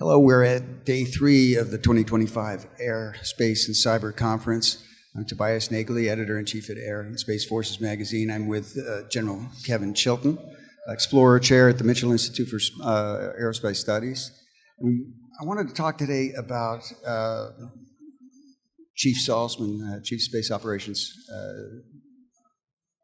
Hello, we're at day 3 of the 2025 Air, Space, and Cyber Conference. I'm Tobias Nagley, Editor-in-Chief at Air and Space Forces magazine. I'm with General Kevin Chilton, Explorer Chair at the Mitchell Institute for Aerospace Studies. And I wanted to talk today about Chief Saltzman, Chief Space Operations,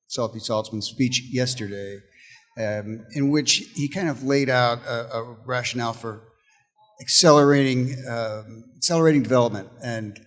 Saltzman's speech yesterday, in which he kind of laid out a rationale for accelerating development and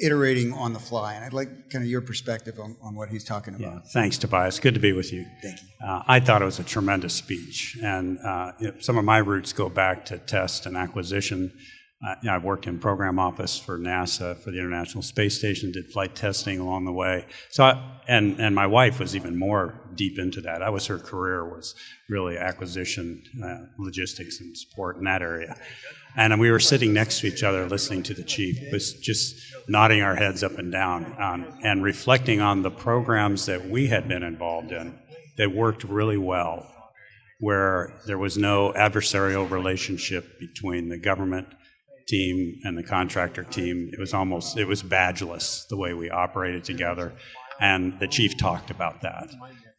iterating on the fly. And I'd like kind of your perspective on what he's talking about. Yeah, thanks, Tobias. Good to be with you. Thank you. I thought it was a tremendous speech. And some of my roots go back to test and acquisition. I've worked in program office for NASA, for the International Space Station, did flight testing along the way. So, and my wife was even more deep into that. That was her career, was really acquisition, logistics, and support in that area. And we were sitting next to each other listening to the chief, was just nodding our heads up and down and reflecting on the programs that we had been involved in that worked really well, where there was no adversarial relationship between the government team and the contractor team. It was badgeless the way we operated together. And the chief talked about that.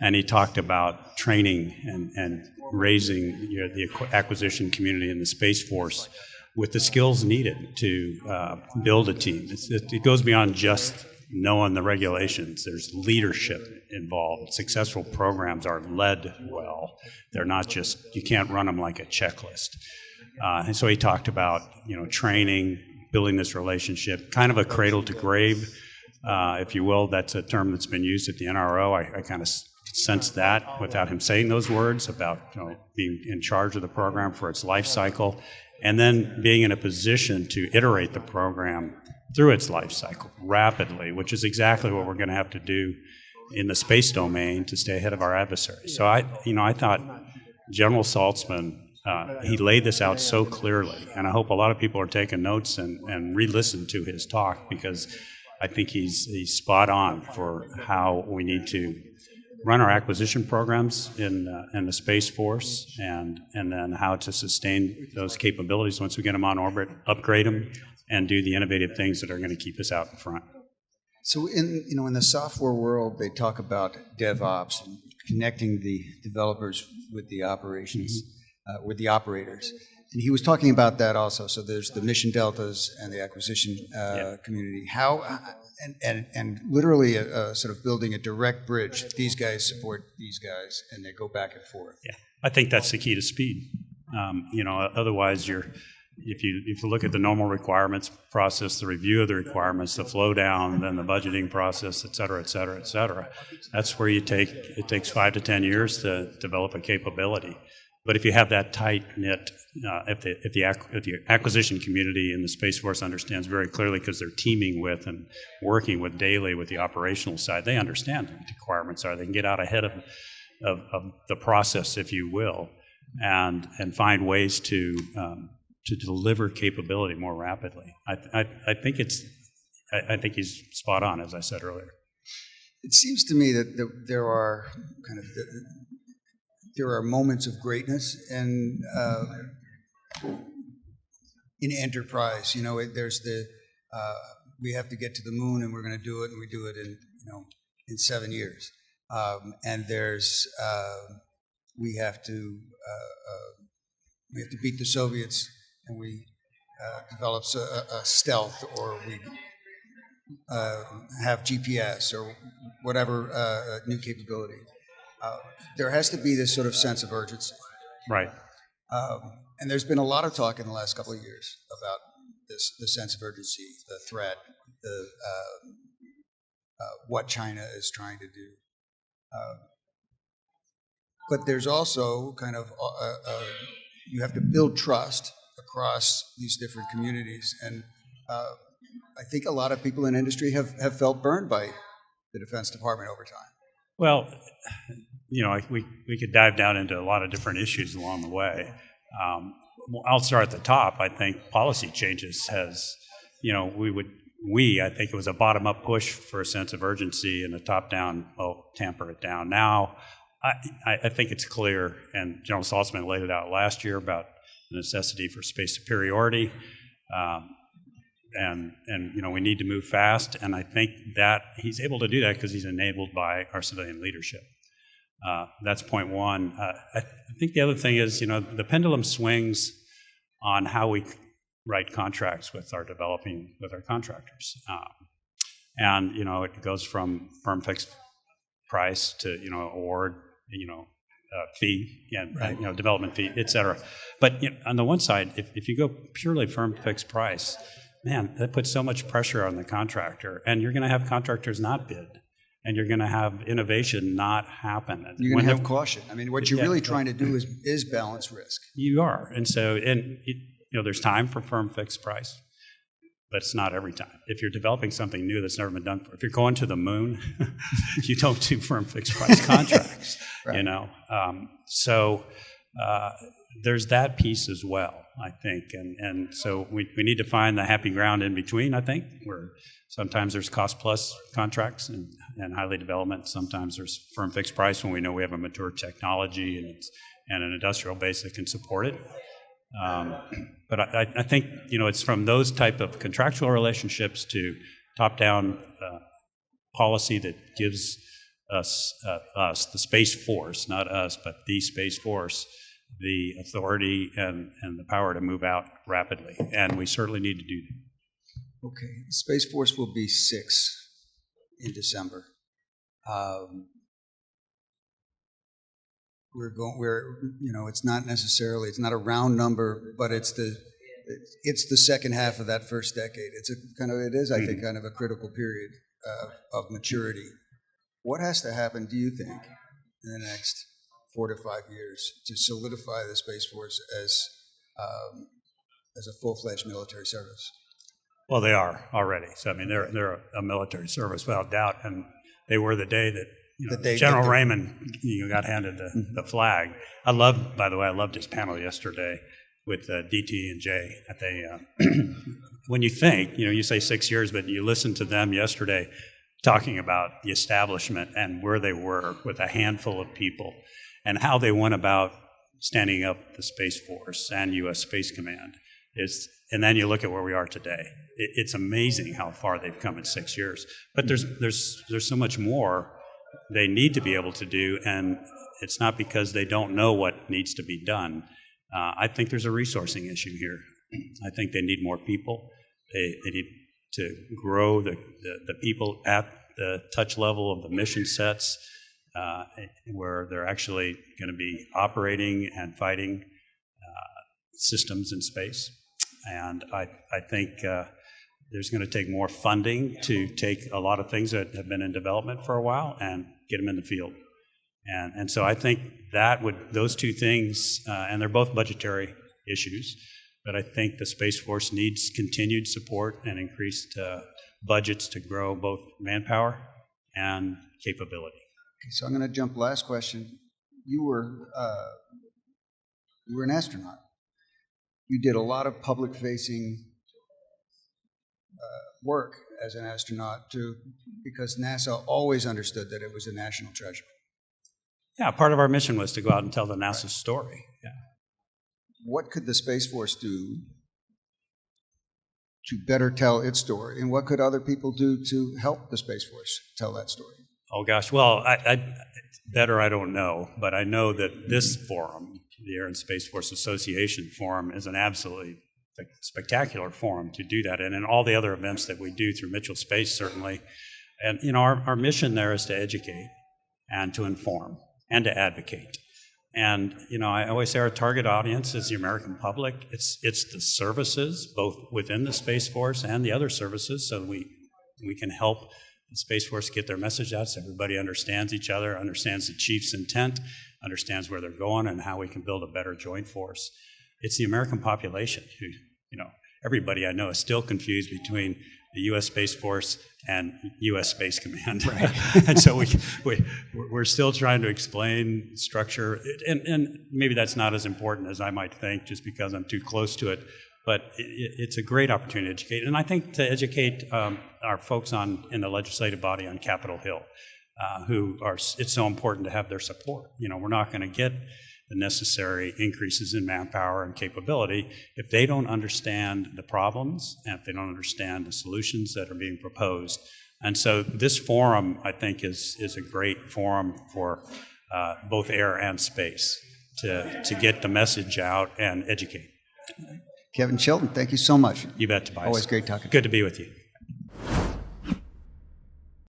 And he talked about training and raising the acquisition community and the Space Force with the skills needed to build a team. It goes beyond just knowing the regulations. There's leadership involved. Successful programs are led well. They're not just, you can't run them like a checklist. And so he talked about, training, building this relationship, kind of a cradle to grave, if you will. That's a term that's been used at the NRO. I kind of sensed that without him saying those words about being in charge of the program for its life cycle, and then being in a position to iterate the program through its life cycle rapidly, which is exactly what we're going to have to do in the space domain to stay ahead of our adversaries. So I thought General Saltzman, he laid this out so clearly, and I hope a lot of people are taking notes and re-listen to his talk, because I think he's spot on for how we need to run our acquisition programs in the Space Force, and then how to sustain those capabilities once we get them on orbit, upgrade them, and do the innovative things that are going to keep us out in front. So in the software world, they talk about DevOps and connecting the developers with the operations. With the operators. And he was talking about that also. So there's the mission deltas and the acquisition community. How, and literally sort of building a direct bridge. These guys support these guys, and they go back and forth. Yeah, I think that's the key to speed. Otherwise if you look at the normal requirements process, the review of the requirements, the flow down, then the budgeting process, et cetera, that's where it takes 5 to 10 years to develop a capability. But if you have that tight-knit, if the acquisition community in the Space Force understands very clearly, because they're teaming with and working with daily with the operational side, they understand what the requirements are. They can get out ahead of the process, if you will, and find ways to deliver capability more rapidly. I think he's spot on, as I said earlier. It seems to me that there are kind of there are moments of greatness and in enterprise. There's we have to get to the moon, and we're going to do it, and we do it in 7 years. And there's we have to beat the Soviets, and we develop a stealth, or we have GPS or whatever new capability. There has to be this sort of sense of urgency. Right. And there's been a lot of talk in the last couple of years about the sense of urgency, the threat, what China is trying to do. But there's also kind of, you have to build trust across these different communities. And I think a lot of people in industry have felt burned by the Defense Department over time. Well, we could dive down into a lot of different issues along the way. I'll start at the top. I think policy changes has, I think it was a bottom-up push for a sense of urgency, and a top-down, tamper it down. Now, I think it's clear, and General Saltzman laid it out last year about the necessity for space superiority, and we need to move fast. And I think that he's able to do that because he's enabled by our civilian leadership. That's point one. I think the other thing is, the pendulum swings on how we write contracts with our contractors. And it goes from firm fixed price to award, fee, and development fee, et cetera. But on the one side, if you go purely firm fixed price, man, that puts so much pressure on the contractor, and you're going to have contractors not bid, and you're going to have innovation not happen. You're going to have caution. I mean, what you're really trying to do is balance risk. You are, and so there's time for firm fixed price. But it's not every time. If you're developing something new that's never been done before, if you're going to the moon, you don't do firm fixed price contracts, right. So there's that piece as well, I think. And so we need to find the happy ground in between, I think, where sometimes there's cost plus contracts and highly development. Sometimes there's firm fixed price when we know we have a mature technology and an industrial base that can support it. But I think, it's from those type of contractual relationships to top-down policy that gives us, the Space Force, not us, but the Space Force, the authority and the power to move out rapidly. And we certainly need to do that. Okay. The Space Force will be 6 in December. It's not necessarily, it's not a round number, but it's the second half of that first decade. It is, I think, kind of a critical period of maturity. What has to happen, do you think, in the next 4 to 5 years to solidify the Space Force as a full-fledged military service? Well, they are already. So, I mean, they're a military service without doubt, and they were the day that General Raymond got handed the flag. By the way, I loved his panel yesterday with DT and J. When you think, you say 6 years, but you listen to them yesterday talking about the establishment and where they were with a handful of people and how they went about standing up the Space Force and U.S. Space Command. And then you look at where we are today. It's amazing how far they've come in 6 years. But there's so much more they need to be able to do, and it's not because they don't know what needs to be done. I think there's a resourcing issue here. I think they need more people. They need to grow the people at the touch level of the mission sets where they're actually going to be operating and fighting systems in space. And I think there's going to take more funding to take a lot of things that have been in development for a while and get them in the field. And so I think those two things, and they're both budgetary issues, but I think the Space Force needs continued support and increased budgets to grow both manpower and capability. Okay, so I'm going to jump last question. You were an astronaut. You did a lot of public-facing work as an astronaut because NASA always understood that it was a national treasure. Yeah, part of our mission was to go out and tell the NASA story. Yeah. What could the Space Force do to better tell its story, and what could other people do to help the Space Force tell that story? Oh gosh, well, I don't know, but I know that this forum, the Air and Space Force Association Forum, is an absolutely spectacular forum to do that, and in all the other events that we do through Mitchell Space, certainly. And our mission there is to educate and to inform and to advocate. And I always say our target audience is the American public. It's the services, both within the Space Force and the other services, so we can help the Space Force get their message out so everybody understands each other, understands the chief's intent, understands where they're going, and how we can build a better joint force. It's the American population who, everybody I know is still confused between the U.S. Space Force and U.S. Space Command. Right. And so we're still trying to explain structure, and maybe that's not as important as I might think just because I'm too close to it, but it's a great opportunity to educate. And I think to educate our folks in the legislative body on Capitol Hill, it's so important to have their support. We're not going to get the necessary increases in manpower and capability if they don't understand the problems and if they don't understand the solutions that are being proposed. And so this forum, I think, is a great forum for both air and space to get the message out and educate. Kevin Chilton, thank you so much. You bet, Tobias. Always great talking. Good to be with you.